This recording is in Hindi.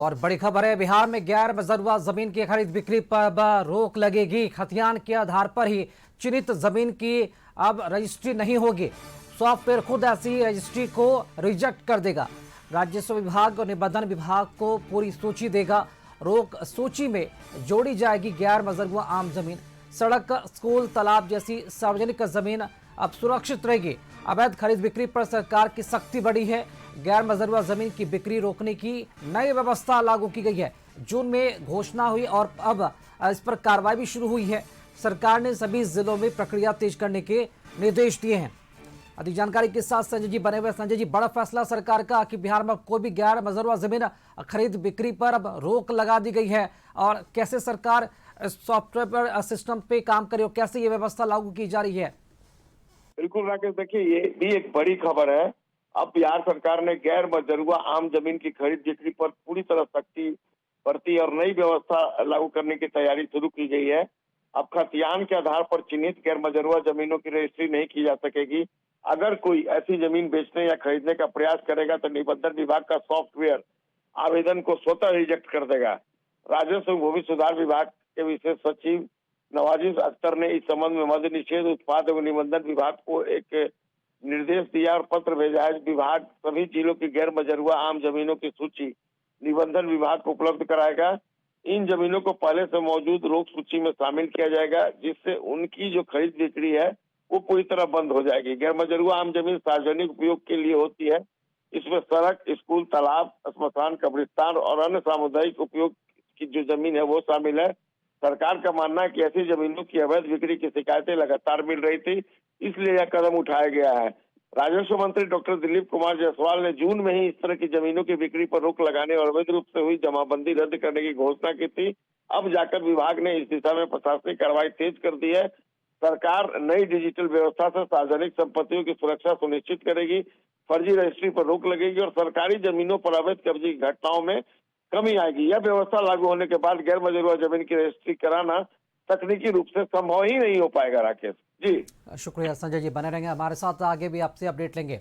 और बड़ी खबर है, बिहार में गैर जरूरा जमीन की खरीद बिक्री पर अब रोक लगेगी। खतियान के आधार पर ही चिन्हित जमीन की अब रजिस्ट्री नहीं होगी। सॉफ्टवेयर खुद ऐसी रजिस्ट्री को रिजेक्ट कर देगा। राजस्व विभाग और निबंधन विभाग को पूरी सूची देगा। रोक सूची में जोड़ी जाएगी गैर मजरूआ आम जमीन। सड़क, स्कूल, तालाब जैसी सार्वजनिक जमीन अब सुरक्षित रहेगी। अवैध खरीद बिक्री पर सरकार की सख्ती बढ़ी है। गैर मजरूआ जमीन की बिक्री रोकने की नई व्यवस्था लागू की गई है। जून में घोषणा हुई और अब इस पर कार्रवाई भी शुरू हुई है। सरकार ने सभी जिलों में प्रक्रिया तेज करने के निर्देश दिए हैं। अधिक जानकारी के साथ संजय जी बने हुए। संजय जी, बड़ा फैसला सरकार का कि बिहार में कोई भी गैर मजरूआ जमीन खरीद बिक्री पर अब रोक लगा दी गई है। और कैसे सरकार सॉफ्टवेयर पर सिस्टम पे काम करे और कैसे ये व्यवस्था लागू की जा रही है? बिल्कुल राकेश, देखिए ये भी एक बड़ी खबर है। अब बिहार सरकार ने गैर मजरूआ आम जमीन की खरीद बिक्री पर पूरी तरह सख्ती बरती और नई व्यवस्था लागू करने की तैयारी शुरू की गई है। अब खतियान के आधार पर चिन्हित गैर मजरूआ जमीनों की रजिस्ट्री नहीं की जा सकेगी। अगर कोई ऐसी जमीन बेचने या खरीदने का प्रयास करेगा तो निबंधन विभाग का सॉफ्टवेयर आवेदन को स्वतः रिजेक्ट कर देगा। राजस्व भूमि सुधार विभाग के विशेष सचिव नवाजिश अख्तर ने इस संबंध में मद्य निषेध, उत्पाद एवं निबंधन विभाग को एक निर्देश दिया और पत्र भेजा है। विभाग सभी जिलों की गैर मजरूआ आम जमीनों की सूची निबंधन विभाग को उपलब्ध कराएगा। इन जमीनों को पहले से मौजूद रोक सूची में शामिल किया जाएगा, जिससे उनकी जो खरीद बिक्री है वो पूरी तरह बंद हो जाएगी। गैर मजरूआ आम जमीन सार्वजनिक उपयोग के लिए होती है। इसमें सड़क, स्कूल, तालाब, श्मशान, कब्रिस्तान और अन्य सामुदायिक उपयोग की जो जमीन है वो शामिल है। सरकार का मानना है कि ऐसी जमीनों की अवैध बिक्री की शिकायतें लगातार मिल रही थी, इसलिए यह कदम उठाया गया है। राजस्व मंत्री डॉक्टर दिलीप कुमार जायसवाल ने जून में ही इस तरह की जमीनों की बिक्री पर रोक लगाने और अवैध रूप से हुई जमाबंदी रद्द करने की घोषणा की थी। अब जाकर विभाग ने इस दिशा में प्रशासनिक कार्रवाई तेज कर दी है। सरकार नई डिजिटल व्यवस्था से सार्वजनिक संपत्तियों की सुरक्षा सुनिश्चित करेगी, फर्जी रजिस्ट्री पर रोक लगेगी और सरकारी जमीनों पर अवैध कब्जे की घटनाओं में कमी आएगी। यह व्यवस्था लागू होने के बाद गैर मजरूआ जमीन की रजिस्ट्री कराना तकनीकी रूप से संभव ही नहीं हो पाएगा। राकेश जी, शुक्रिया संजय जी, बने रहेंगे हमारे साथ, आगे भी आपसे अपडेट लेंगे।